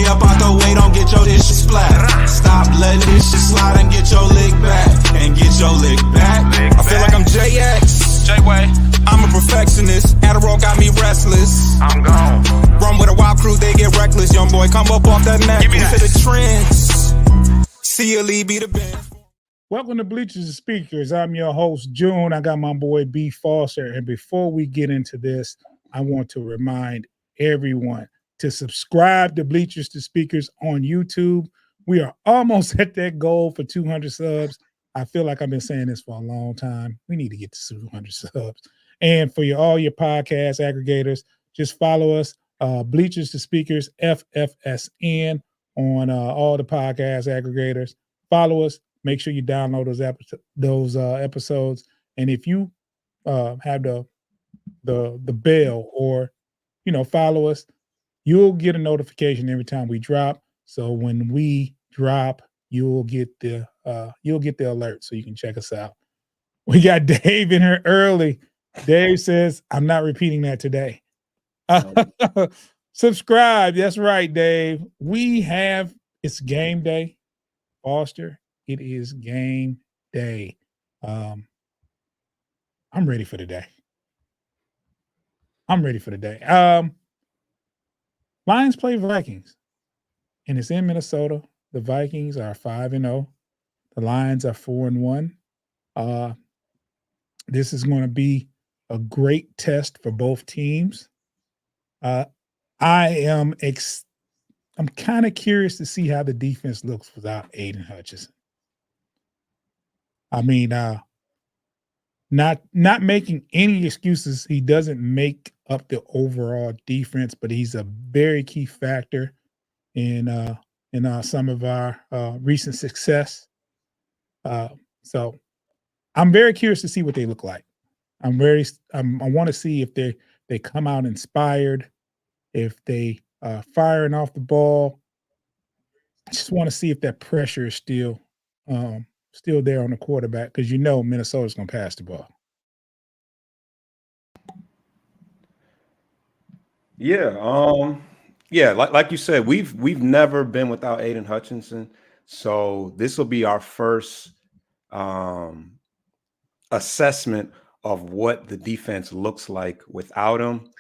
up out the way, don't get your dish splat. Stop letting this shit slide and get your lick back. And get your lick back. I feel like I'm JX. J-Way. I'm a perfectionist. Adderall got me restless. I'm gone. Run with a wild crew, they get reckless. Young boy, come up off that neck. Give me that. To the trends. See a lead, be the band. Welcome to Bleachers and Speakers. I'm your host, June. I got my boy B. Foster. And before we get into this, I want to remind everyone to subscribe to Bleachers to Speakers on YouTube. We are almost at that goal for 200 subs. I feel like I've been saying this for a long time. We need to get to 200 subs. And for all your podcast aggregators, just follow us, Bleachers to Speakers, FFSN, on all the podcast aggregators. Follow us. Make sure you download those episodes. And if you have the bell, or follow us, you'll get a notification every time we drop. So when we drop, you'll get the alert, so you can check us out. We got Dave in here early. Dave says, I'm not repeating that today. Subscribe. That's right, Dave. It's game day, Foster. It is game day. I'm ready for the day. Lions play Vikings, and it's in Minnesota. The Vikings are 5-0. The Lions are 4-1. This is going to be a great test for both teams. I'm kind of curious to see how the defense looks without Aiden Hutchinson. I mean, not making any excuses. He doesn't make up the overall defense, but he's a very key factor in some of our recent success. So I'm very curious to see what they look like. I want to see if they come out inspired, if they firing off the ball. I just want to see if that pressure is still there on the quarterback, because Minnesota's going to pass the ball. Yeah, like you said, we've never been without Aiden Hutchinson, so this will be our first assessment of what the defense looks like without him.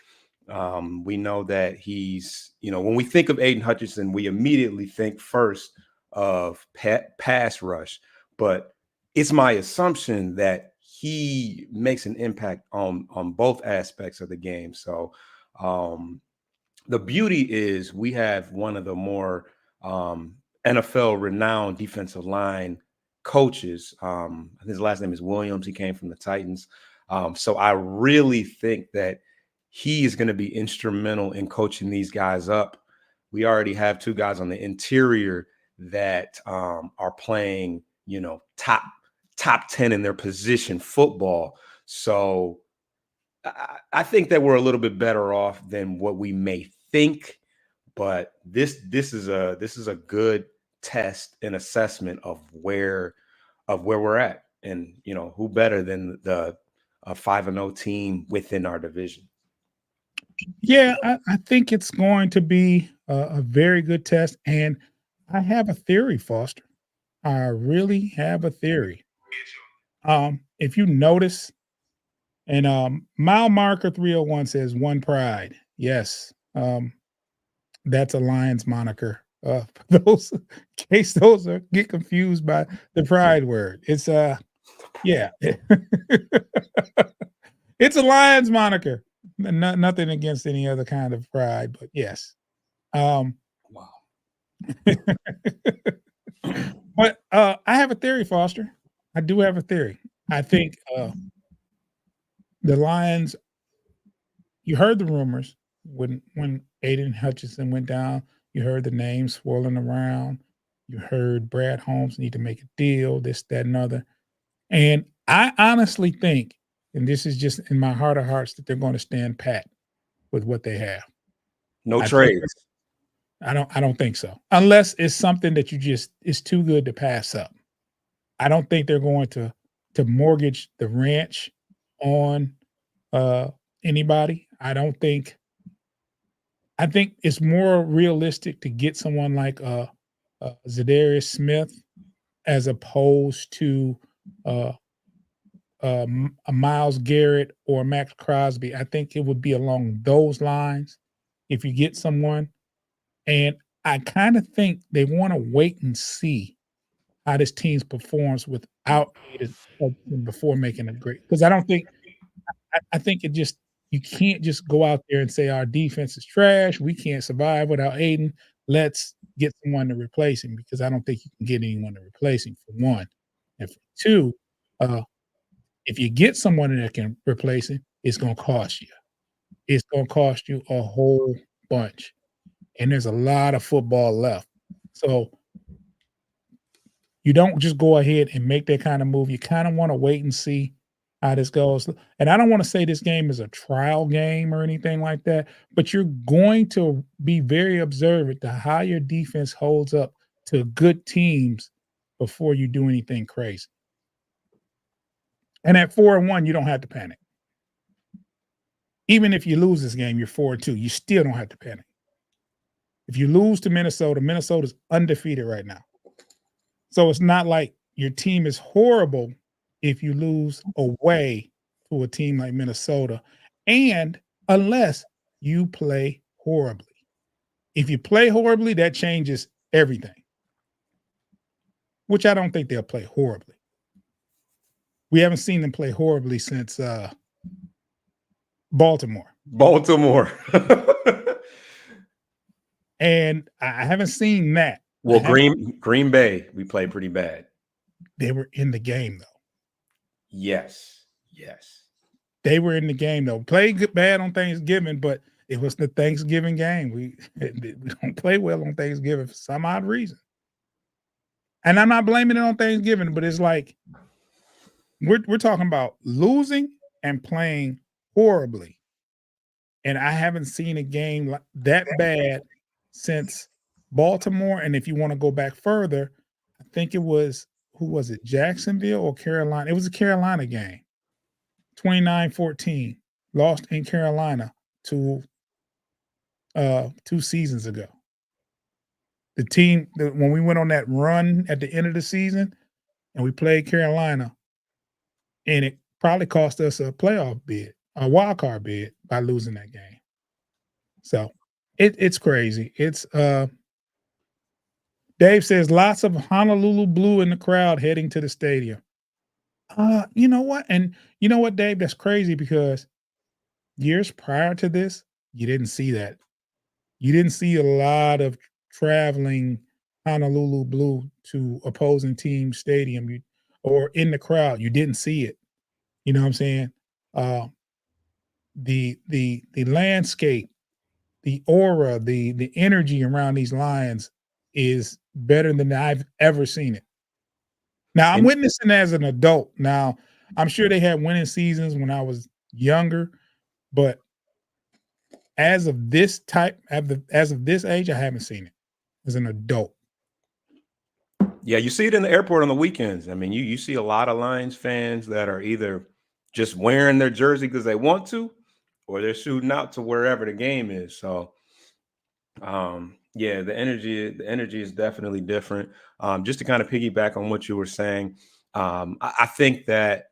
We know that he's, when we think of Aiden Hutchinson, we immediately think first of pass rush, but it's my assumption that he makes an impact on both aspects of the game. So the beauty is we have one of the more NFL renowned defensive line coaches. His last name is Williams. He came from the Titans. So I really think that he is going to be instrumental in coaching these guys up. We already have two guys on the interior that are playing, top 10 in their position football. So I think that we're a little bit better off than what we may think, but this is a good test and assessment of where we're at, and who better than the 5-0 team within our division. Yeah, I think it's going to be a very good test, and I have a theory, Foster. I really have a theory. If you notice, and mile marker 301 says one pride. Yes, that's a Lions moniker. For those, in case those get confused by the pride word, it's yeah, it's a Lions moniker. Nothing against any other kind of pride, but yes. Wow. But I have a theory, Foster. I do have a theory. I think the Lions, you heard the rumors when Aiden Hutchinson went down. You heard the names swirling around. You heard Brad Holmes need to make a deal, this, that, and other. And I honestly think, and this is just in my heart of hearts, that they're going to stand pat with what they have. No trades. I don't think so. Unless it's something that it's too good to pass up. I don't think they're going to mortgage the ranch on anybody. I don't think I think it's more realistic to get someone like Zadarius Smith as opposed to uh, a Miles Garrett or Max Crosby. I think it would be along those lines if you get someone. And I kind of think they want to wait and see how this team performs without Aiden Hutchinson before making a great. Because I don't think I think it just you can't just go out there and say our defense is trash. We can't survive without Aiden. Let's get someone to replace him because I don't think you can get anyone to replace him for one. And for two, uh, if you get someone that can replace him, it's going to cost you. It's going to cost you a whole bunch. And there's a lot of football left. So you don't just go ahead and make that kind of move. You kind of want to wait and see how this goes. And I don't want to say this game is a trial game or anything like that, but you're going to be very observant to how your defense holds up to good teams before you do anything crazy. And at 4-1, you don't have to panic. Even if you lose this game, you're 4-2. You still don't have to panic. If you lose to Minnesota, Minnesota's undefeated right now. So it's not like your team is horrible if you lose away to a team like Minnesota, and unless you play horribly. If you play horribly, that changes everything, which I don't think they'll play horribly. We haven't seen them play horribly since Baltimore. And I haven't seen that. Well, Green Bay, we played pretty bad. They were in the game, though. Yes. They were in the game, though. Played good, bad on Thanksgiving, but it was the Thanksgiving game. We don't play well on Thanksgiving for some odd reason. And I'm not blaming it on Thanksgiving, but it's like we're talking about losing and playing horribly. And I haven't seen a game that bad since Baltimore. And if you want to go back further, I think it was, who was it, Jacksonville or Carolina? It was a Carolina game, 29-14, lost in Carolina to 2 seasons ago. The team, when we went on that run at the end of the season and we played Carolina, and it probably cost us a playoff bid, a wild card bid, by losing that game. So it's crazy. It's Dave says lots of Honolulu blue in the crowd heading to the stadium. You know what? And you know what, Dave? That's crazy because years prior to this, you didn't see that. You didn't see a lot of traveling Honolulu blue to opposing team stadium or in the crowd. You didn't see it. You know what I'm saying? The landscape, the aura, the energy around these Lions is better than I've ever seen it. Now, I'm witnessing as an adult. Now, I'm sure they had winning seasons when I was younger, but as of this type, as of this age, I haven't seen it as an adult. Yeah, you see it in the airport on the weekends. I mean, you see a lot of Lions fans that are either just wearing their jersey because they want to, or they're shooting out to wherever the game is. So, yeah, the energy is definitely different. Just to kind of piggyback on what you were saying, I think that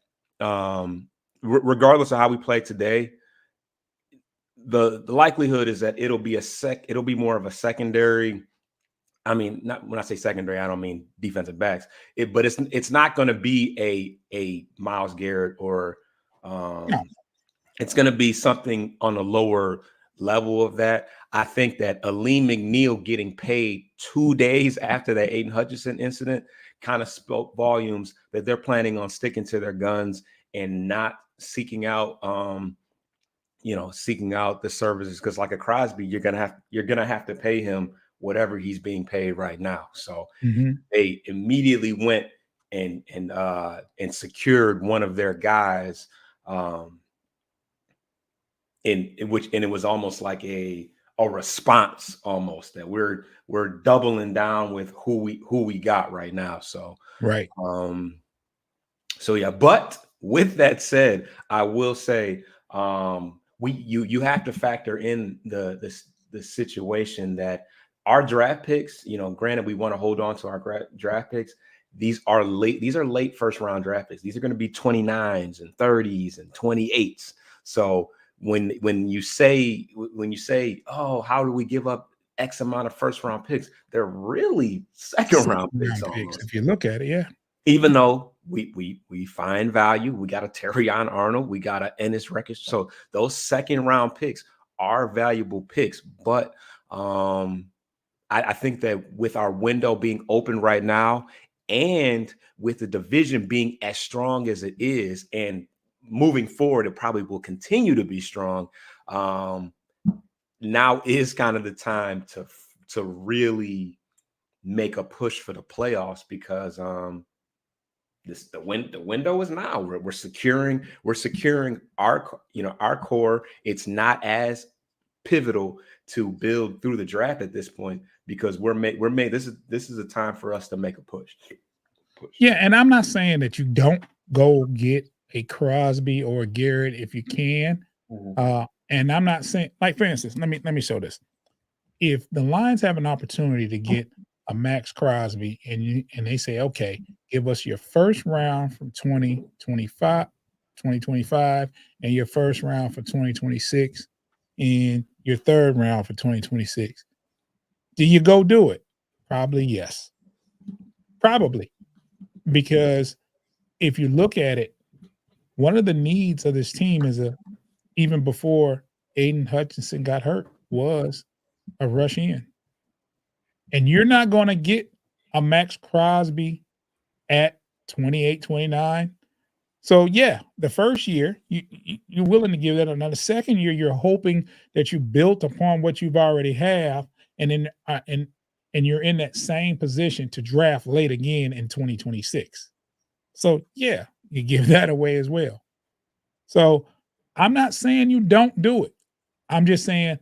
regardless of how we play today, the likelihood is that it'll be more of a secondary. I mean, not when I say secondary, I don't mean defensive backs. But it's not going to be a Myles Garrett or it's going to be something on a lower level of that. I think that Aleem McNeil getting paid 2 days after that Aiden Hutchinson incident kind of spoke volumes that they're planning on sticking to their guns and not seeking out the services, because like a Crosby, you're gonna have to pay him whatever he's being paid right now. So they immediately went and secured one of their guys, it was almost like a response, almost, that we're doubling down with who we got right now. So right. So yeah, but with that said, I will say you have to factor in the the situation that our draft picks, you know, granted, we want to hold on to our draft picks. These are late first round draft picks. These are going to be 29s and 30s and 28s. So when you say, oh, how do we give up X amount of first round picks? They're really second round picks almost. If you look at it, yeah. Even though we find value, we got a Terrion Arnold, we got a Ennis Records. So those second round picks are valuable picks. But I think that with our window being open right now, and with the division being as strong as it is, and moving forward, it probably will continue to be strong. Now is kind of the time to really make a push for the playoffs, because the window is now. We're securing our our core. It's not as pivotal to build through the draft at this point, because we're made. This is a time for us to make a push. Yeah, and I'm not saying that you don't go get a Crosby or a Garrett if you can. And I'm not saying, like, for instance, let me show this. If the Lions have an opportunity to get a Max Crosby, and they say, okay, give us your first round from 2025, and your first round for 2026, and your third round for 2026. Do you go do it? Probably yes. Probably. Because if you look at it, one of the needs of this team is even before Aiden Hutchinson got hurt, was a rush in. And you're not going to get a Max Crosby at 28, 29. So, yeah, the first year, you're willing to give that. Another second year, you're hoping that you built upon what you've already have, and then and you're in that same position to draft late again in 2026. So, yeah, you give that away as well. So, I'm not saying you don't do it. I'm just saying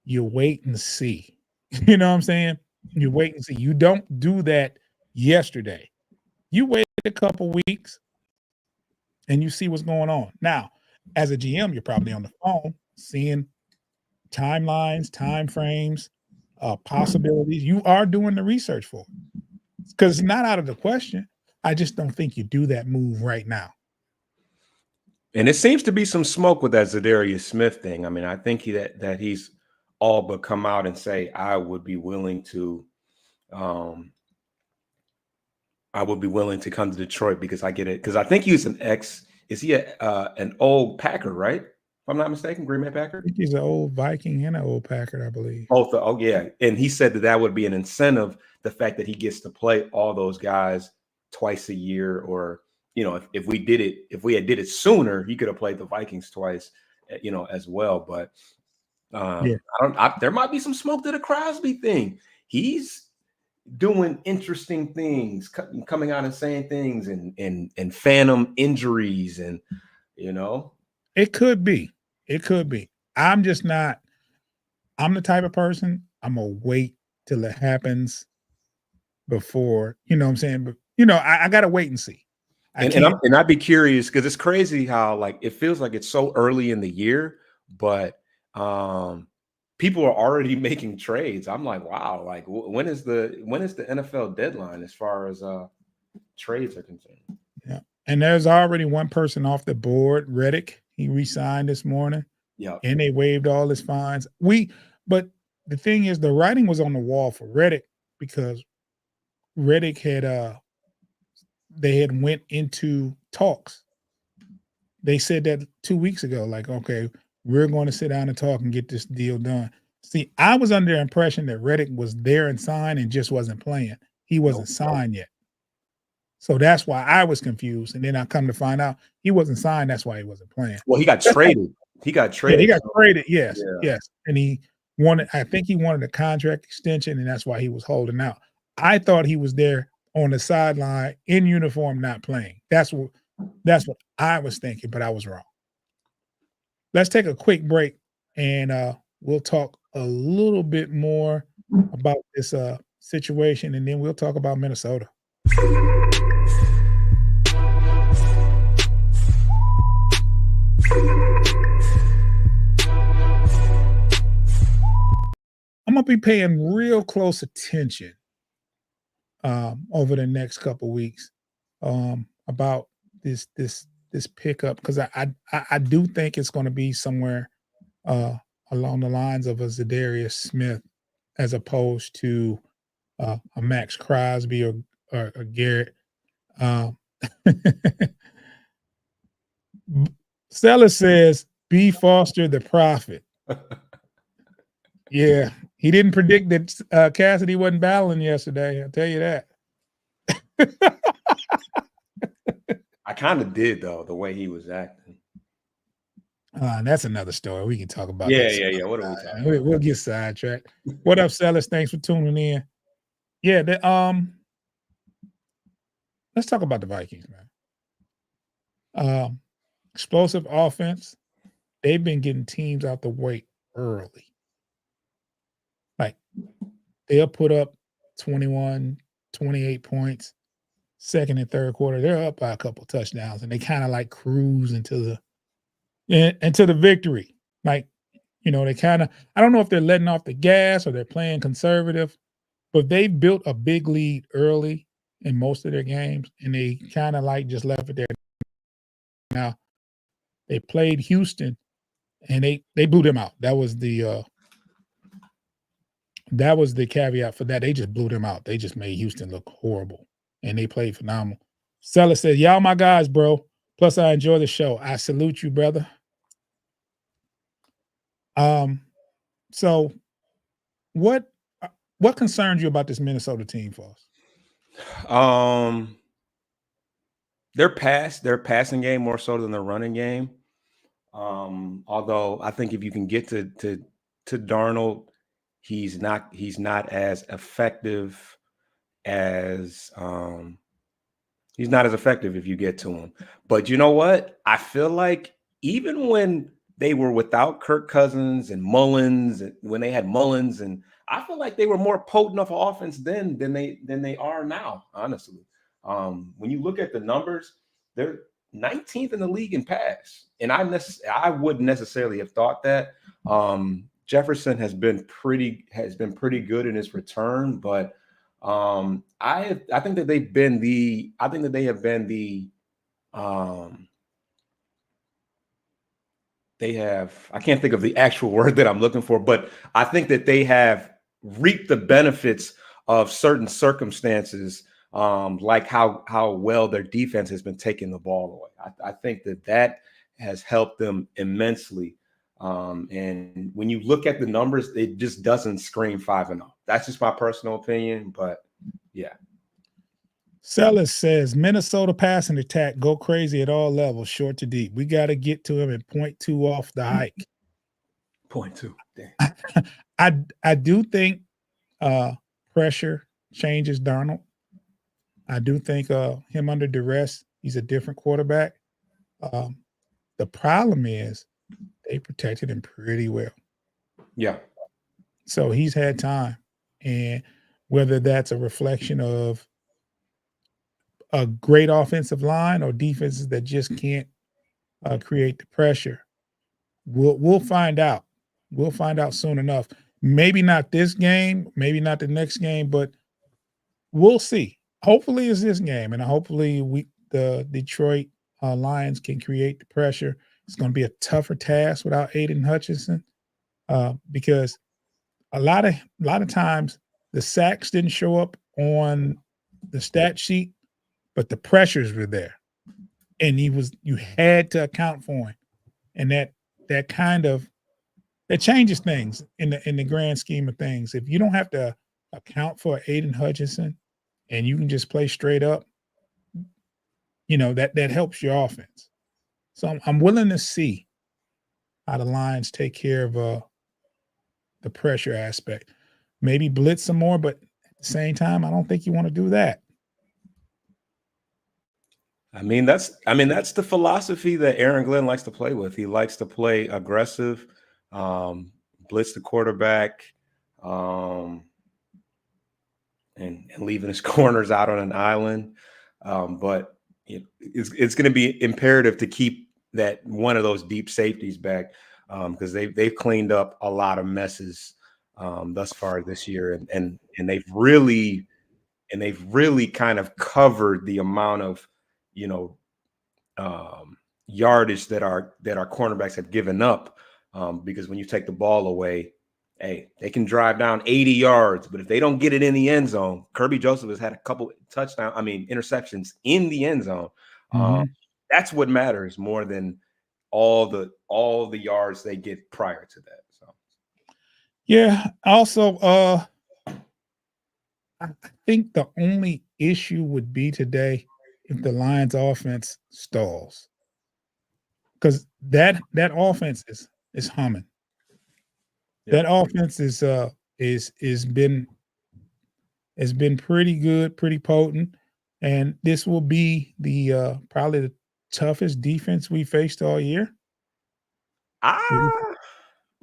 you wait and see. You know what I'm saying? You wait and see. You don't do that yesterday. You wait a couple weeks and you see what's going on. Now, as a GM, you're probably on the phone seeing timelines, time frames, possibilities. You are doing the research for it, because it's not out of the question. I just don't think you do that move right now. And it seems to be some smoke with that Zadarius Smith thing. I mean, I think that he's all but come out and say, I would be willing to come to Detroit because I get it. Because I think he's is he an old Packer, right? If I'm not mistaken, Green Bay Packer? I think he's an old Viking and an old Packer, I believe. Both. Oh, yeah. And he said that would be an incentive, the fact that he gets to play all those guys twice a year. Or, you know, if we had did it sooner, he could have played the Vikings twice, you know, as well. But there might be some smoke to the Crosby thing. He's doing interesting things, coming out and saying things, and phantom injuries, and, you know. It could be. It could be. I'm just not. I'm the type of person, I'm going to wait till it happens before, you know what I'm saying? But, you know, I got to wait and see. And I'd be curious, because it's crazy how, like, it feels like it's so early in the year, but people are already making trades. I'm like, wow, like, when is the NFL deadline as far as trades are concerned? Yeah. And there's already one person off the board, Reddick. He re-signed this morning. Yeah. And they waived all his fines. But the thing is, the writing was on the wall for Reddick, because Reddick had they had went into talks. They said that 2 weeks ago, like, okay, we're going to sit down and talk and get this deal done. See, I was under the impression that Reddick was there and signed and just wasn't playing. He wasn't signed yet. So that's why I was confused. And then I come to find out he wasn't signed. That's why he wasn't playing. Well, he got traded. He got traded. Yeah, he got traded. Yes. Yeah. Yes. And I think he wanted a contract extension, and that's why he was holding out. I thought he was there on the sideline in uniform, not playing. That's what I was thinking, but I was wrong. Let's take a quick break, and we'll talk a little bit more about this situation, and then we'll talk about Minnesota. I'm gonna be paying real close attention over the next couple weeks about this pickup, because I do think it's going to be somewhere uh, along the lines of a Zadarius Smith as opposed to a Max Crosby or Garrett. Um, Stella says B. Foster the prophet. Yeah, he didn't predict that Cassidy wasn't battling yesterday. I'll tell you that. I kind of did though, the way he was acting. That's another story. We can talk about Yeah, that. yeah. What are we talking We'll, about? we'll get sidetracked. What up, Sellers? Thanks for tuning in. Yeah, let's talk about the Vikings, man. Explosive offense. They've been getting teams out the way early. Like, they'll put up 21, 28 points. Second and third quarter, they're up by a couple touchdowns, and they kind of like cruise into the victory. Like, they kind of, I don't know if they're letting off the gas or they're playing conservative, but they've built a big lead early in most of their games, and they kind of like just left it there. Now, they played Houston, and they blew them out. That was the caveat for that. They just blew them out. They just made Houston look horrible, and they played phenomenal. Seller says, "Y'all my guys, bro. Plus, I enjoy the show. I salute you, brother." So what concerns you about this Minnesota team, Foss? Their passing game more so than their running game. Although I think if you can get to Darnold, he's not as effective as he's not as effective if you get to him. But you know what? I feel like even when they were without Kirk Cousins and Mullins, and when they had Mullins, and I feel like they were more potent of offense then than they are now, honestly. When you look at the numbers, they're 19th in the league in pass, and I wouldn't necessarily have thought that. Jefferson has been pretty good in his return, but I think that they have, I can't think of the actual word that I'm looking for, but I think that they have reaped the benefits of certain circumstances, like how well their defense has been taking the ball away. I think that has helped them immensely. And when you look at the numbers, it just doesn't scream 5-0. That's just my personal opinion, but yeah. Sellers says Minnesota passing attack go crazy at all levels, short to deep. We got to get to him and 0.2 off the hike. 0.2. Damn. I do think pressure changes Darnold. I do think him under duress, he's a different quarterback. The problem is they protected him pretty well. Yeah. So he's had time, and whether that's a reflection of a great offensive line or defenses that just can't create the pressure, we'll find out. We'll find out soon enough. Maybe not this game, maybe not the next game, but we'll see. Hopefully, it's this game, and hopefully the Detroit Lions can create the pressure. It's going to be a tougher task without Aiden Hutchinson, because a lot of times the sacks didn't show up on the stat sheet, but the pressures were there, and you had to account for him, and that kind of that changes things in the grand scheme of things. If you don't have to account for Aiden Hutchinson, and you can just play straight up, that helps your offense. So I'm willing to see how the Lions take care of the pressure aspect. Maybe blitz some more, but at the same time, I don't think you want to do that. I mean, that's the philosophy that Aaron Glenn likes to play with. He likes to play aggressive, blitz the quarterback, and leaving his corners out on an island. But it's going to be imperative to keep that one of those deep safeties back, because they've cleaned up a lot of messes thus far this year, and they've really kind of covered the amount of you know yardage that our cornerbacks have given up. Because when you take the ball away, hey, they can drive down 80 yards, but if they don't get it in the end zone, Kirby Joseph has had a couple interceptions in the end zone. Um, Mhm. that's what matters more than all the yards they get prior to that. So Yeah. Also, I think the only issue would be today if the Lions offense stalls. Because that offense is humming. yeah. That offense is been has been pretty good, pretty potent, and this will be the probably the toughest defense we faced all year. Ah,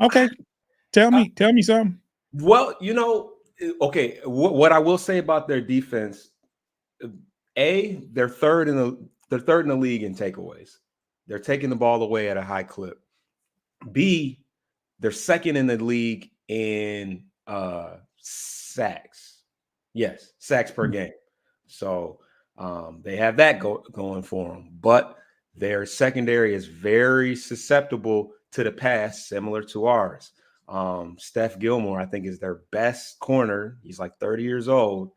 Okay, tell me something. well, okay. What I will say about their defense, they're third in the league in takeaways. They're taking the ball away at a high clip. B, they're second in the league in sacks. Yes, sacks per game. So they have that going for them. But their secondary is very susceptible to the pass, similar to ours. Steph Gilmore, I think, is their best corner. He's like 30 years old.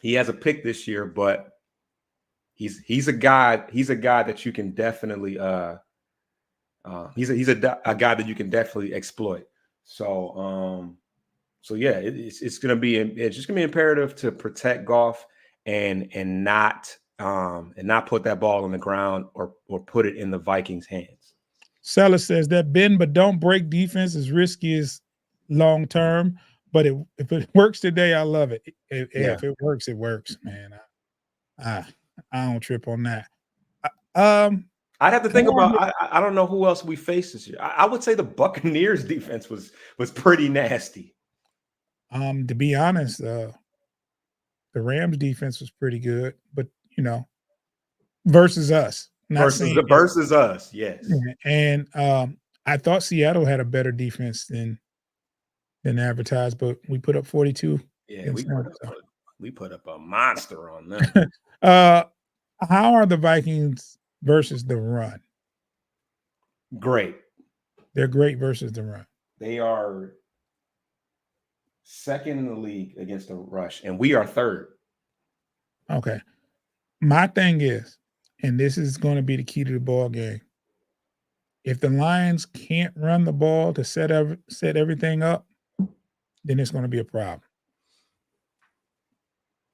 He has a pick this year, but he's a guy that you can definitely he's a guy that you can definitely exploit. So yeah, it's gonna be it's just gonna be imperative to protect Goff and not put that ball on the ground or put it in the Vikings' hands. Seller says that bend but don't break defense is risky as long term, but if it works today, I love it. Yeah, If it works, it works, man. I, I don't trip on that. Um, I'd have to think how are about. the, I don't know who else we faced this year. I would say the Buccaneers defense was pretty nasty to be honest, the Rams defense was pretty good, but you know, versus us. Not saying that. versus us. Yes. Yeah, and I thought Seattle had a better defense than advertised, but we put up 42 Yeah, against them. we put up a monster on them. So. How are the Vikings versus the run? Great. They're great versus the run. They are second in the league against the rush, and we are third. Okay. My thing is, and this is going to be the key to the ball game. If the Lions can't run the ball to set everything up, then it's going to be a problem.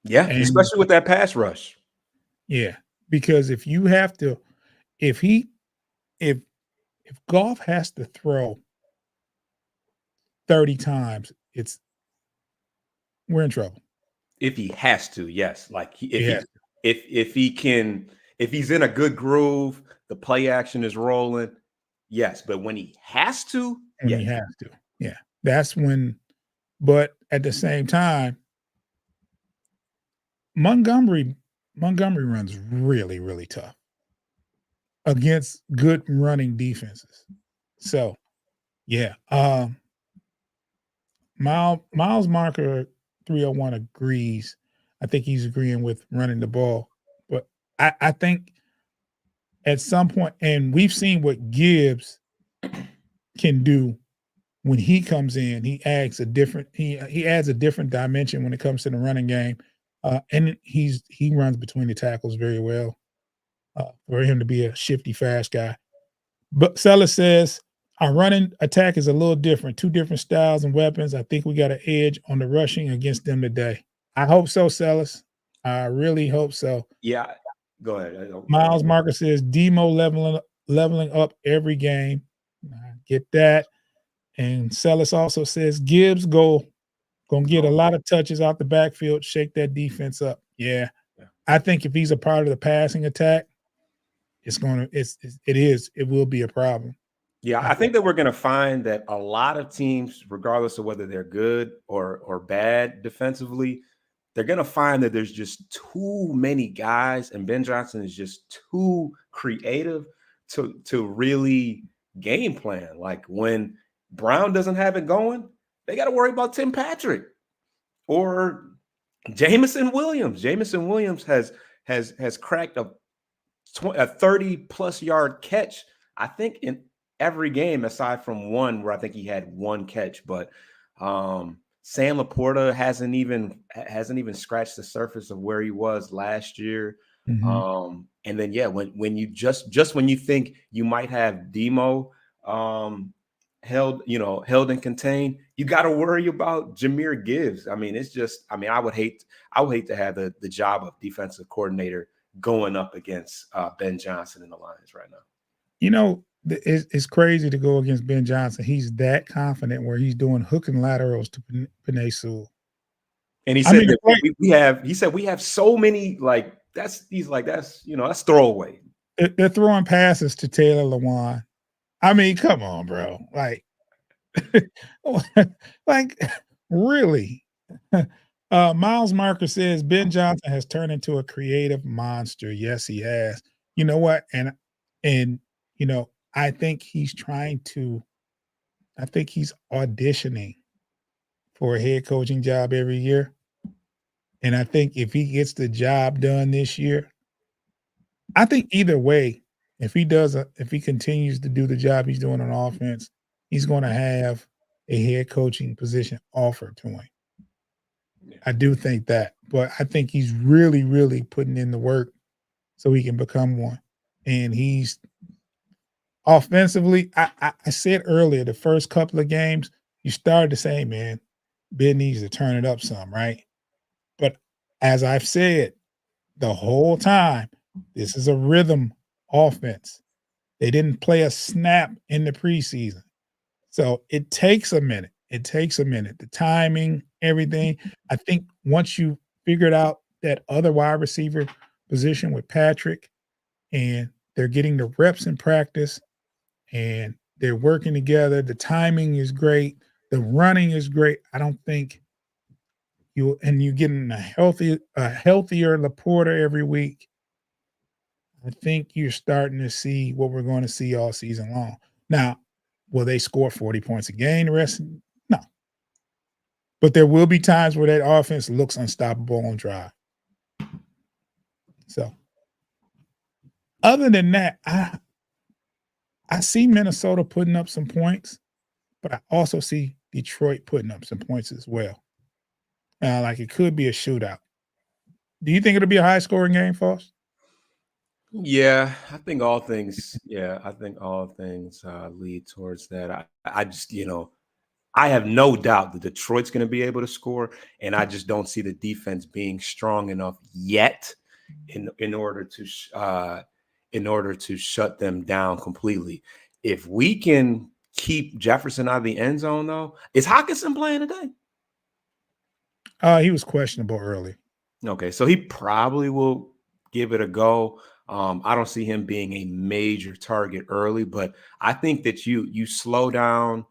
Yeah, And especially with that pass rush. yeah, because if you have to, if he, if Goff has to throw 30 times, we're in trouble. If he has to, yes. Like Yeah, if he's in a good groove, the play action is rolling. Yes, but when he has to, when yes. he has to. Yeah, that's when. But at the same time, Montgomery runs really, really tough against good running defenses. So yeah. Miles Marker 301 agrees. I think he's agreeing with running the ball. But I think at some point, and we've seen what Gibbs can do when he comes in. He adds a different dimension when it comes to the running game. And he runs between the tackles very well. For him to be a shifty, fast guy. But Sella says our running attack is a little different, two different styles and weapons. I think we got an edge on the rushing against them today. I hope so, Sellis. I really hope so. Yeah. Go ahead. Miles Marker says Demo leveling up every game. I get that. And Sellis also says Gibbs gonna get a lot of touches out the backfield, shake that defense up. Yeah. I think if he's a part of the passing attack, it will be a problem. Yeah, I think that we're going to find that a lot of teams, regardless of whether they're good or bad defensively, they're going to find that there's just too many guys, and Ben Johnson is just too creative to really game plan. Like when Brown doesn't have it going, they got to worry about Tim Patrick or Jameson Williams. Jameson Williams has cracked a 30-plus yard catch, I think, in every game aside from one where I think he had one catch. But Sam Laporta hasn't even scratched the surface of where he was last year. And then when you just when you think you might have Demo held and contained, you got to worry about Jahmyr Gibbs. I mean, it's just, I mean, I would hate to have the job of defensive coordinator going up against Ben Johnson in the Lions right now. You know, it's crazy to go against Ben Johnson. He's that confident where he's doing hook and laterals to Penei Sewell. And he said we have so many, like, that's throwaway. They're throwing passes to Taylor Lewan. I mean, come on, bro. Like, really? Miles Marker says Ben Johnson has turned into a creative monster. Yes, he has. You know what? And you know, I think he's auditioning for a head coaching job every year. And I think if he gets the job done this year, I think either way, if he continues to do the job he's doing on offense, he's going to have a head coaching position offered to him. I do think that, but I think he's really, really putting in the work so he can become one. And he's offensively, I said earlier, the first couple of games, you started to say, man, Ben needs to turn it up some, right? But as I've said the whole time, this is a rhythm offense. They didn't play a snap in the preseason. So it takes a minute. The timing, everything. I think once you figured out that other wide receiver position with Patrick and they're getting the reps in practice and they're working together, the timing is great. The running is great. I don't think you're getting a healthier Laporta every week. I think you're starting to see what we're going to see all season long. Now, will they score 40 points a game the rest? No. But there will be times where that offense looks unstoppable on drive. So, other than that, I see Minnesota putting up some points, but I also see Detroit putting up some points as well. Like it could be a shootout. Do you think it'll be a high-scoring game, Foss? Yeah, I think all things lead towards that. I just, I have no doubt that Detroit's going to be able to score, and I just don't see the defense being strong enough yet in order to shut them down completely. If we can keep Jefferson out of the end zone, though, is Hockenson playing today? He was questionable early. Okay, so he probably will give it a go. I don't see him being a major target early, but I think that you slow down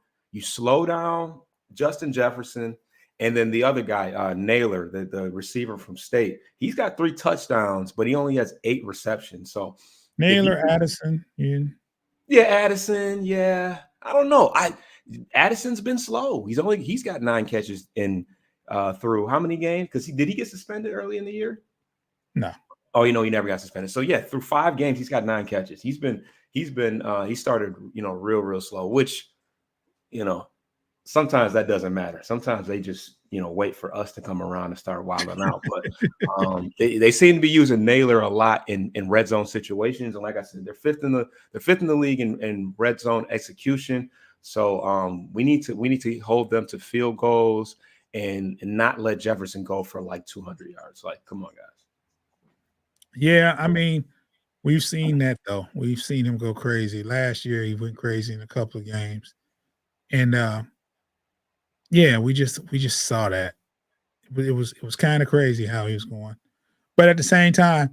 Justin Jefferson, and then the other guy, Naylor, the receiver from State. He's got 3 touchdowns, but he only has 8 receptions. So Naylor, Addison, Addison, yeah. I don't know. Addison's been slow. He's got 9 catches in through how many games? Because did he get suspended early in the year? No. Oh, he never got suspended. So yeah, through 5 games, he's got 9 catches. He started, real slow, which, sometimes that doesn't matter. Sometimes they just, wait for us to come around and start wilding out. But they seem to be using Naylor a lot in red zone situations. And like I said, they're fifth in the league in red zone execution. So we need to hold them to field goals and not let Jefferson go for like 200 yards. Like, come on, guys. Yeah, I mean, we've seen that though. We've seen him go crazy. Last year, he went crazy in a couple of games, and we just saw that. It was kind of crazy how he was going, but at the same time,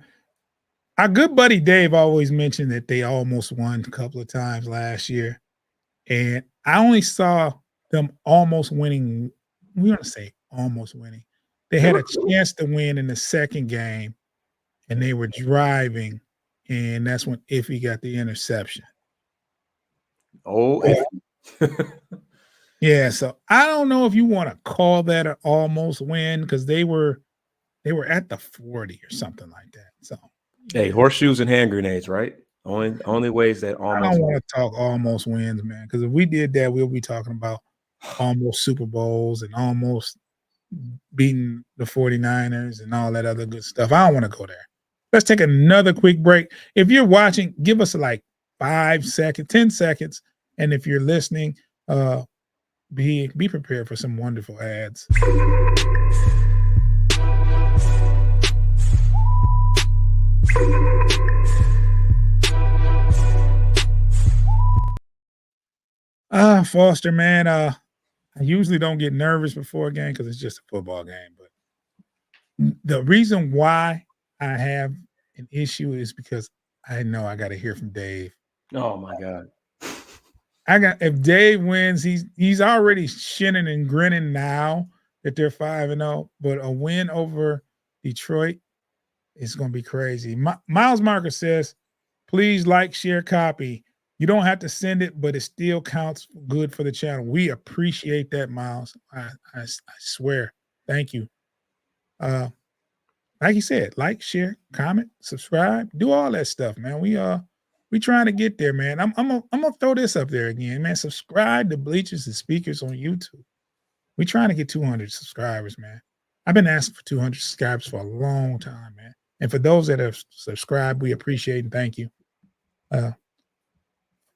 our good buddy Dave always mentioned that they almost won a couple of times last year, and I only saw them almost winning. We want to say almost winning. They had a chance to win in the second game, and they were driving, and that's when Iffy got the interception. Oh, Iffy. Yeah, so I don't know if you want to call that an almost win because they were at the 40 or something like that. So Hey, yeah, horseshoes and hand grenades, right? Only ways that I almost don't work. want to talk almost wins, man. Because if we did that, we'll be talking about almost Super Bowls and almost beating the 49ers and all that other good stuff. I don't want to go there. Let's take another quick break. If you're watching, give us like 5 seconds, 10 seconds. And if you're listening, uh, be prepared for some wonderful ads. Foster, man. I usually don't get nervous before a game because it's just a football game. But the reason why I have an issue is because I know I got to hear from Dave. Oh my God. If Dave wins, he's already shinning and grinning now that they're 5-0. But a win over Detroit is going to be crazy. Miles Marker says, "Please like, share, copy. You don't have to send it, but it still counts good for the channel. We appreciate that, Miles. I swear. Thank you. Like you said, like, share, comment, subscribe, do all that stuff, man. We trying to get there, man. I'm gonna throw this up there again, man. Subscribe to Bleachers and Speakers on YouTube. We trying to get 200 subscribers, man. I've been asking for 200 subscribers for a long time, man. And for those that have subscribed, we appreciate and thank you.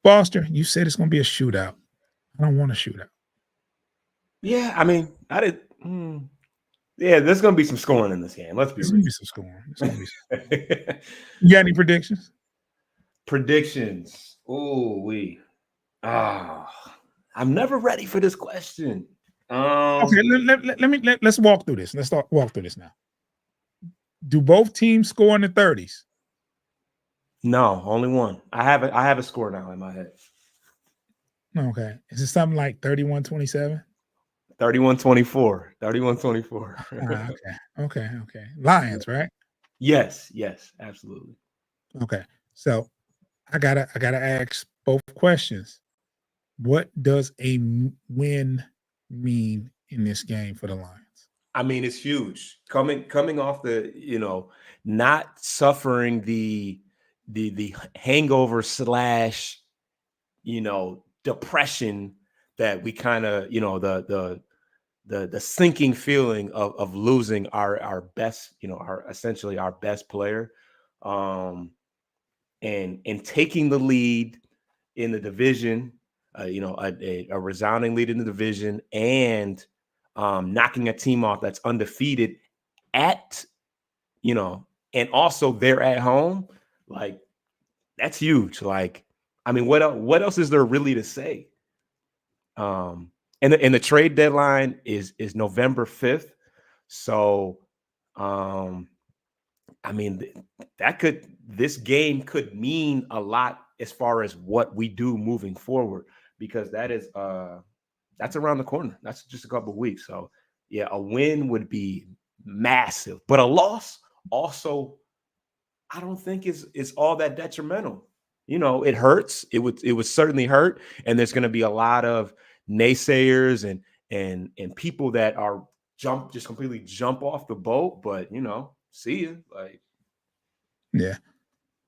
Foster, you said it's gonna be a shootout. I don't want a shootout. Yeah, I mean, I did. Yeah, there's gonna be some scoring in this game. Let's be It's real. gonna be some scoring. It's gonna be. You got any predictions? Predictions. Oh, I'm never ready for this question. Okay, let's walk through this. Let's walk through this now. Do both teams score in the 30s? No, only one. I have a score now in my head. Okay. Is it something like 31-27? 31-24. 31-24. Okay. Lions, right? Yes, absolutely. Okay. So I gotta ask both questions. What does a win mean in this game for the Lions? I mean, it's huge. Coming off the, not suffering the hangover slash, depression that we kind of, the sinking feeling of losing our best, our essentially our best player, and taking the lead in the division, a resounding lead in the division, and knocking a team off that's undefeated at, and also they're at home. Like, that's huge. Like, I mean, what else is there really to say? And the trade deadline is November 5th. So, I mean, this game could mean a lot as far as what we do moving forward, because that's around the corner. That's just a couple of weeks. So yeah, a win would be massive, but a loss also, I don't think is all that detrimental. It hurts. It would certainly hurt, and there's going to be a lot of naysayers and people that are just completely jump off the boat. But see you. Like, Yeah.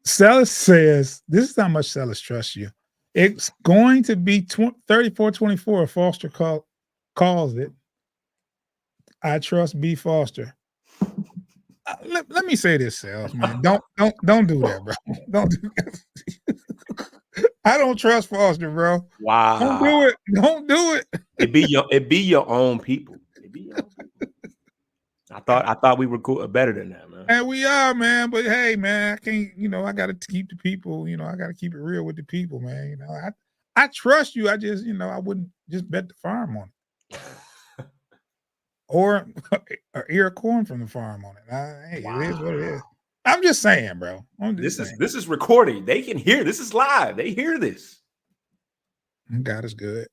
Sellers says, this is how much Sellers trust you. It's going to be 34-24. Foster calls it. I trust B. Foster. Let me say this, Sales, man. Don't do that, bro. Don't do that. I don't trust Foster, bro. wow, Don't do it. Don't do it. it be your own people. It be your own people. I thought we were better than that, man. And we are, man. But hey, man, I can't. I got to keep the people. I got to keep it real with the people, man. I trust you. I just, I wouldn't just bet the farm on it, or ear of corn from the farm on it. Hey, wow. It is what it is. I'm just saying, bro. This is recording. They can hear. This is live. They hear this. God is good.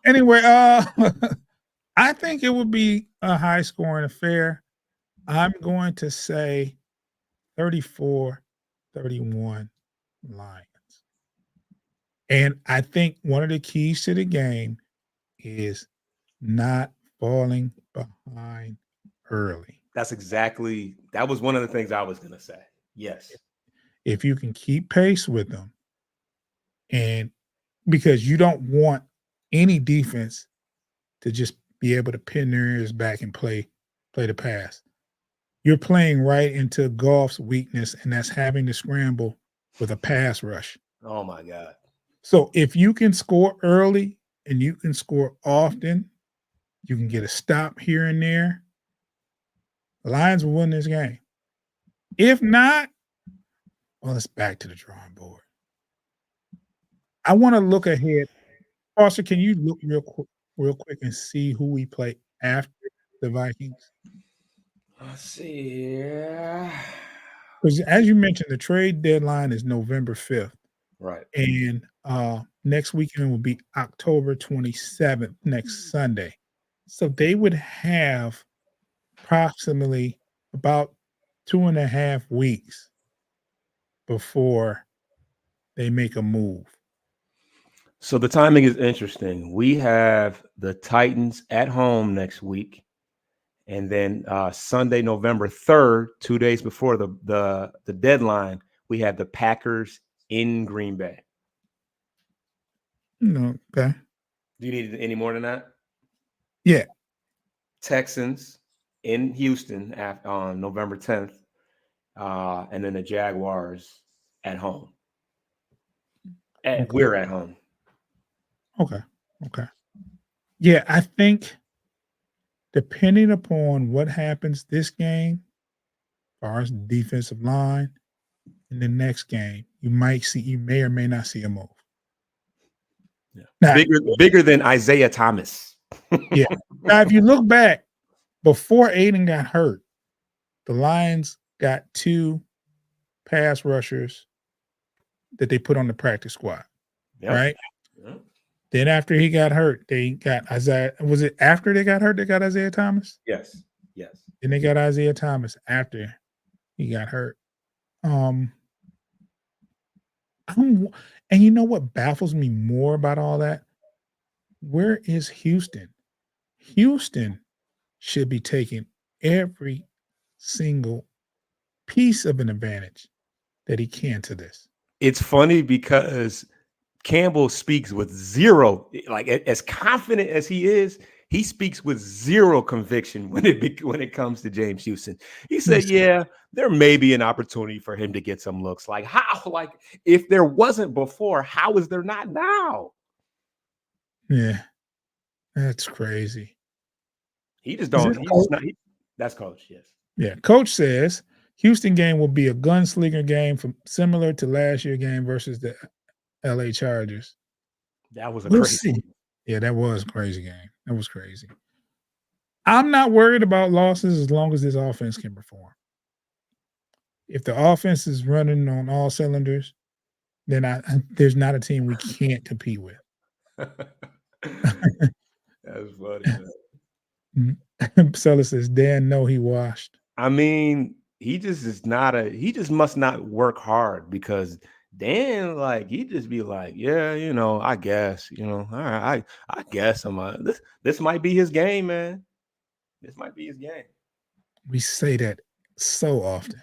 Anyway, I think it would be a high scoring affair. I'm going to say 34-31 Lions. And I think one of the keys to the game is not falling behind early. That was one of the things I was gonna say. Yes. If you can keep pace with them, and because you don't want any defense to just be able to pin their ears back and play the pass. You're playing right into Goff's weakness, and that's having to scramble with a pass rush. Oh my God. So if you can score early and you can score often, you can get a stop here and there. The Lions will win this game. If not, well, it's back to the drawing board. I want to look ahead. Foster, can you look real quick and see who we play after the Vikings? Let's see. Because as you mentioned, the trade deadline is November 5th. Right. And next weekend will be October 27th, next Sunday. So they would have approximately about 2.5 weeks before they make a move. So the timing is interesting. We have the Titans at home next week, and then Sunday, November 3rd, 2 days before the deadline, we have the Packers in Green Bay. Okay. Do you need any more than that? Yeah. Texans in Houston on November 10th, and then the Jaguars at home. Okay. We're at home. Okay. Yeah, I think depending upon what happens this game, as far as the defensive line, in the next game, you may or may not see a move. Yeah. Now, bigger than Isaiah Thomas. Yeah. Now, if you look back, before Aiden got hurt, the Lions got 2 pass rushers that they put on the practice squad. Yep. Right? Yep. Then after he got hurt, they got Isaiah. Was it after they got hurt they got Isaiah Thomas? Yes. Then they got Isaiah Thomas after he got hurt. And you know what baffles me more about all that? Where is Houston? Houston should be taking every single piece of an advantage that he can to this. It's funny because Campbell speaks with zero, like as confident as he is, he speaks with zero conviction when it comes to James Houston. He said, "Yeah, there may be an opportunity for him to get some looks." Like how? Like if there wasn't before, how is there not now? Yeah, that's crazy. He just don't. That's coach. Yes. Yeah, coach says Houston game will be a gunslinger game similar to last year's game versus the LA Chargers. That was a crazy game. Yeah, that was a crazy game. That was crazy. I'm not worried about losses as long as this offense can perform. If the offense is running on all cylinders, then there's not a team we can't compete with. That's funny. Sella says, Dan, no, he washed. I mean, he just must not work hard because Dan, like, he just be like, yeah, I guess, all right, I guess this might be his game, man. This might be his game. We say that so often.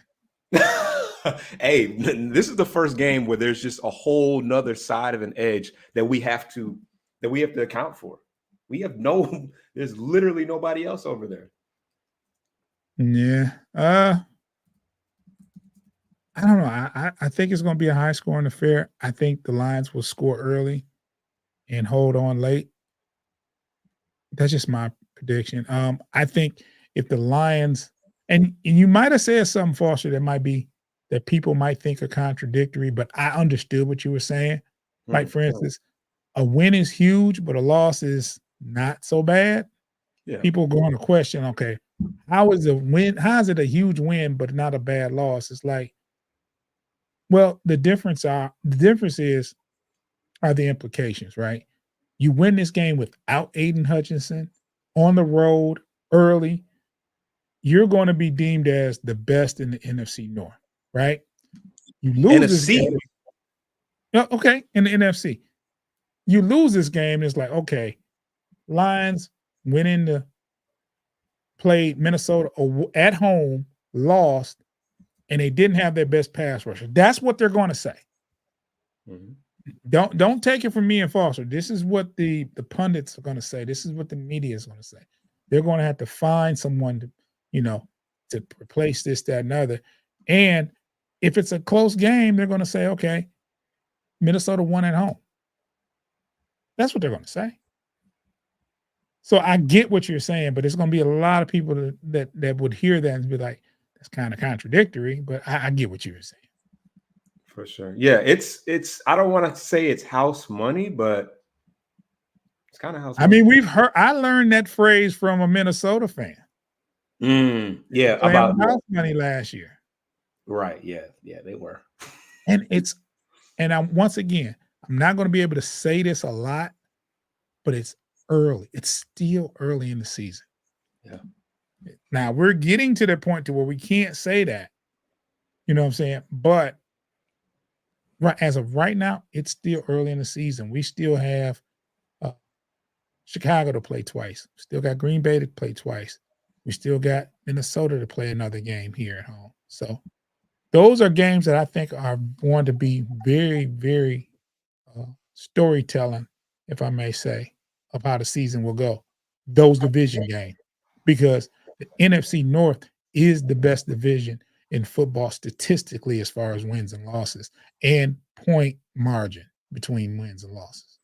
Hey, this is the first game where there's just a whole nother side of an edge that we have to account for. There's literally nobody else over there. Yeah. I don't know. I think it's going to be a high scoring affair. I think the Lions will score early and hold on late. That's just my prediction. I think if the Lions and you might have said something, Foster, that people might think are contradictory, but I understood what you were saying. Like, for instance, a win is huge, but a loss is not so bad. Yeah. People are going to question, okay, how is it a huge win but not a bad loss? It's like, well, the difference are the implications, right? You win this game without Aiden Hutchinson on the road early, you're going to be deemed as the best in the NFC North, right? You lose this game. Okay, in the NFC. You lose this game, it's like, okay, Lions went into played Minnesota at home, lost, and they didn't have their best pass rusher. That's what they're going to say. Mhm. Don't take it from me and Foster. This is what the pundits are going to say. This is what the media is going to say. They're going to have to find someone to, to replace this, that, and other. And if it's a close game, they're going to say, okay, Minnesota won at home. That's what they're going to say. So I get what you're saying, but there's going to be a lot of people that would hear that and be like, that's kind of contradictory. But I get what you were saying. For sure. Yeah, it's I don't want to say it's house money, but it's kind of house I money. mean, I learned that phrase from a Minnesota fan. Yeah, Playing about house money last year. right. Yeah, they were. And once again, I'm not going to be able to say this a lot, but it's early. It's still early in the season. Yeah. Now we're getting to the point to where we can't say that. You know what I'm saying? But right as of right now, it's still early in the season. We still have Chicago to play twice. Still got Green Bay to play twice. We still got Minnesota to play another game here at home. So those are games that I think are going to be very, very storytelling, if I may say, of how the season will go. Those division games, because the NFC North is the best division in football statistically as far as wins and losses and point margin between wins and losses.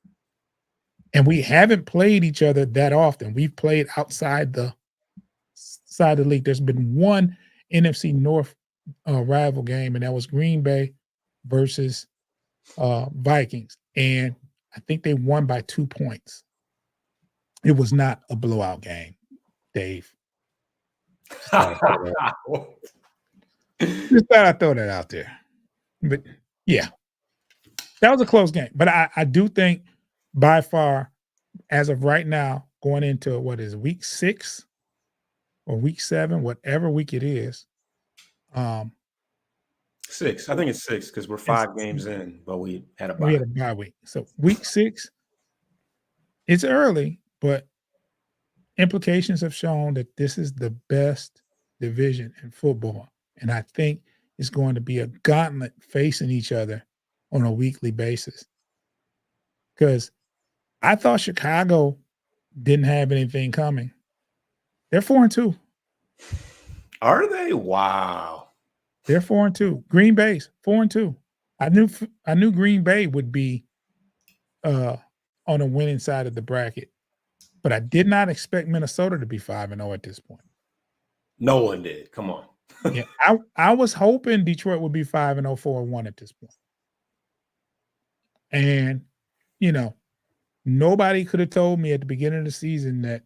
And we haven't played each other that often. We've played outside the league. There's been one NFC North rival game, and that was Green Bay versus Vikings. And I think they won by 2 points. It was not a blowout game, Dave. Just thought I'd throw that out there. But yeah, that was a close game. But I do think by far, as of right now, going into what is week 6 or week 7, whatever week it is. 6. I think it's 6 because we're 5 games in, but we had a bye. We had a bye week. So week 6, it's early, but implications have shown that this is the best division in football. And I think it's going to be a gauntlet facing each other on a weekly basis. Because I thought Chicago didn't have anything coming. They're 4-2. Are they? Wow. They're 4-2. Green Bay's 4-2. I knew Green Bay would be on a winning side of the bracket, but I did not expect Minnesota to be 5-0 at this point. No one did. Come on. Yeah, I was hoping Detroit would be 5-0, 4-1 at this point. And, nobody could have told me at the beginning of the season that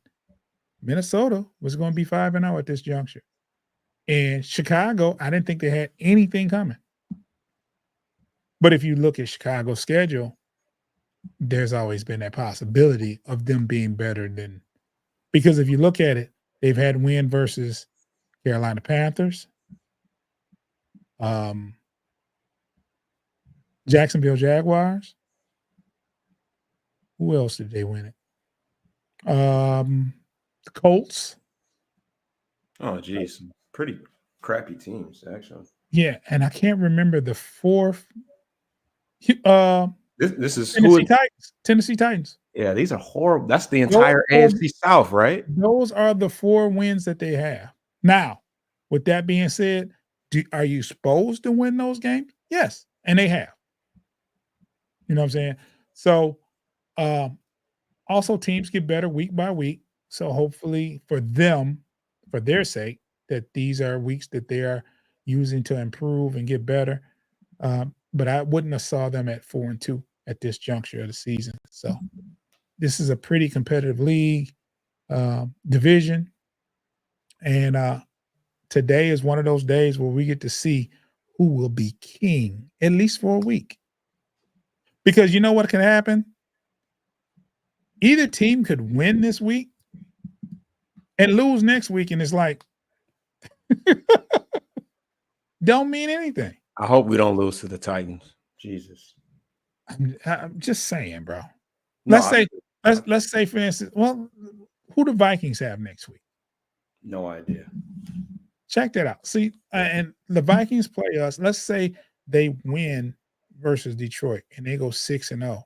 Minnesota was going to be 5-0 at this juncture. And Chicago, I didn't think they had anything coming. But if you look at Chicago's schedule, there's always been that possibility of them being better than, because if you look at it, they've had win versus Carolina Panthers, Jacksonville Jaguars. Who else did they win it? The Colts. Oh, geez. Pretty crappy teams, actually. Yeah, and I can't remember the fourth. This is Tennessee Titans. Yeah, these are horrible. That's the entire AFC South, right? Those are the 4 wins that they have. Now, with that being said, are you supposed to win those games? Yes, and they have. You know what I'm saying? So, also teams get better week by week. So hopefully for them, for their sake, that these are weeks that they are using to improve and get better. But I wouldn't have saw them at 4-2 at this juncture of the season. So this is a pretty competitive league division. And today is one of those days where we get to see who will be king, at least for a week. Because you know what can happen? Either team could win this week and lose next week, and it's like, don't mean anything. I hope we don't lose to the Titans. Jesus. I'm just saying, bro. No, let's say for instance, well, who the Vikings have next week? no idea. Check that out. See, and the Vikings play us. Let's say they win versus Detroit and they go 6-0.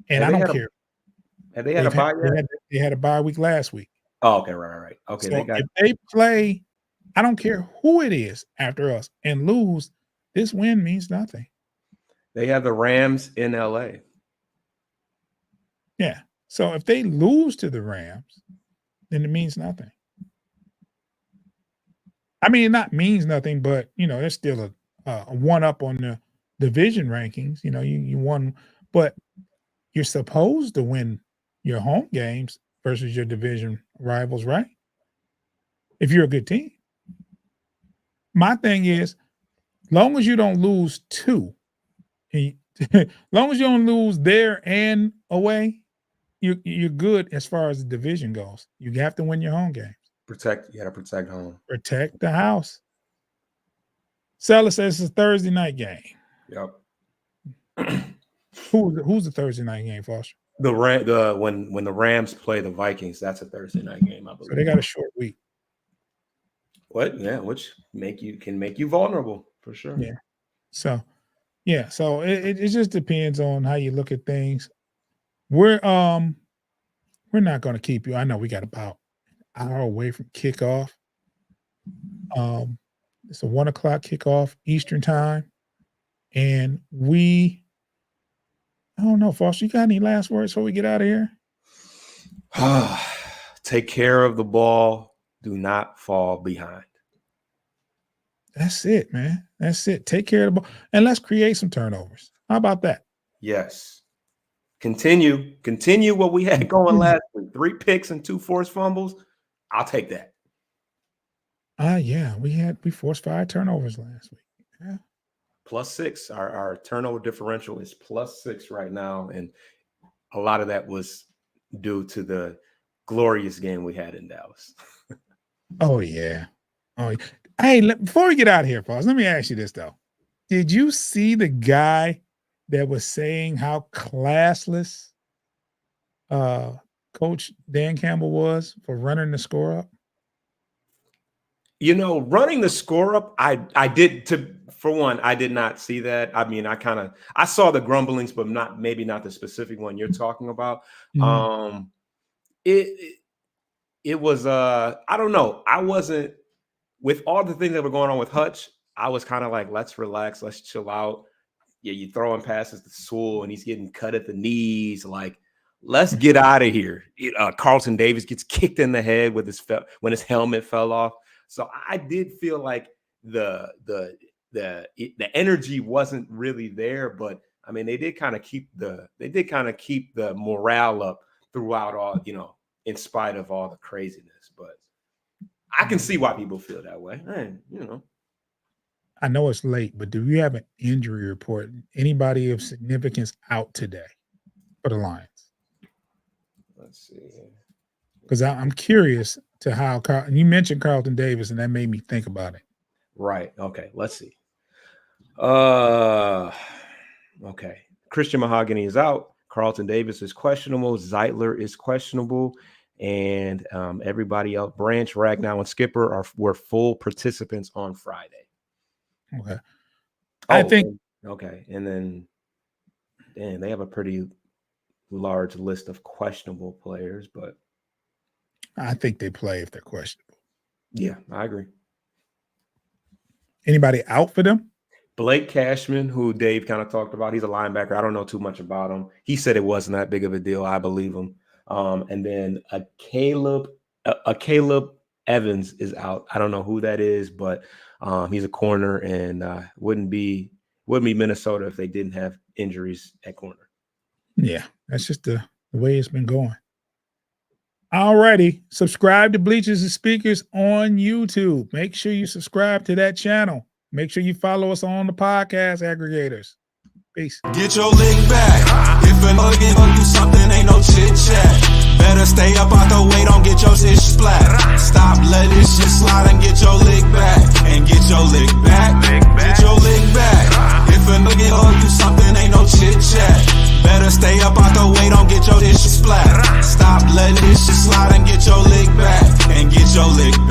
And I don't care. Have they had a bye yet? They had a bye week last week. Oh, okay, right. Okay, so if they play, I don't care who it is after us and lose, this win means nothing. They have the Rams in LA. Yeah. So if they lose to the Rams, then it means nothing. I mean, it not means nothing, but there's still a one up on the division rankings. You won, but you're supposed to win your home games versus your division rivals, right? If you're a good team. My thing is, long as you don't lose two, long as you don't lose there and away, you're good as far as the division goes. You have to win your home games. You got to protect home. Protect the house. Seller says it's a Thursday night game. Yep. Who's the Thursday night game, Foster? When the Rams play the Vikings, that's a Thursday night game, I believe. So they got a short week. What? Yeah, which can make you vulnerable for sure. Yeah. So it just depends on how you look at things. We're not going to keep you. I know we got about an hour away from kickoff. It's a 1:00 kickoff Eastern time, and I don't know, Foster. You got any last words before we get out of here? Take care of the ball. Do not fall behind. That's it, man. That's it. Take care of the ball, and let's create some turnovers. How about that? Yes. Continue what we had going last week. 3 picks and 2 forced fumbles. I'll take that. Yeah, we forced 5 turnovers last week. Yeah. +6. Our turnover differential is +6 right now, and a lot of that was due to the glorious game we had in Dallas. Oh yeah. Hey, before we get out of here, Paul, let me ask you this though: did you see the guy that was saying how classless Coach Dan Campbell was for running the score up? Running the score up, I did not see that. I mean, I saw the grumblings, but maybe not the specific one you're talking about. Mm-hmm. It was I don't know. I wasn't, with all the things that were going on with Hutch, I was kind of like, let's relax, let's chill out. Yeah, you throwing passes to Sewell and he's getting cut at the knees. Like, let's get out of here. Carlton Davis gets kicked in the head when his helmet fell off. So I did feel like the energy wasn't really there, but I mean, they did kind of keep the morale up throughout all, in spite of all the craziness. But I can see why people feel that way. I know it's late, but do you have an injury report? Anybody of significance out today for the Lions? Let's see. Because I'm curious to how you mentioned Carlton Davis, and that made me think about it. Right. Okay. Let's see. Okay. Christian Mahogany is out. Carlton Davis is questionable. Zeitler is questionable. And everybody else, Branch, Ragnow, and Skipper were full participants on Friday. Okay. I think. Okay. And then, they have a pretty large list of questionable players, but I think they play if they're questionable. Yeah, I agree. Anybody out for them? Blake Cashman, who Dave kind of talked about, he's a linebacker. I don't know too much about him. He said it wasn't that big of a deal. I believe him. And then a Caleb Evans is out. I don't know who that is, but he's a corner, and wouldn't be Minnesota if they didn't have injuries at corner. Yeah, that's just the way it's been going. Alrighty, subscribe to Bleachers and Speakers on YouTube. Make sure you subscribe to that channel. Make sure you follow us on the podcast aggregators. Peace. Get your lick back. If a nugget gon' do something, ain't no chit chat. Better stay up out the way, don't get your shit splat. Stop letting this shit slide and get your lick back. And get your lick back. Get your lick back. If a nugget gon' do something, ain't no chit chat. Better stay up out the way, don't get your shit this shit slide and get your lick back. And get your lick back.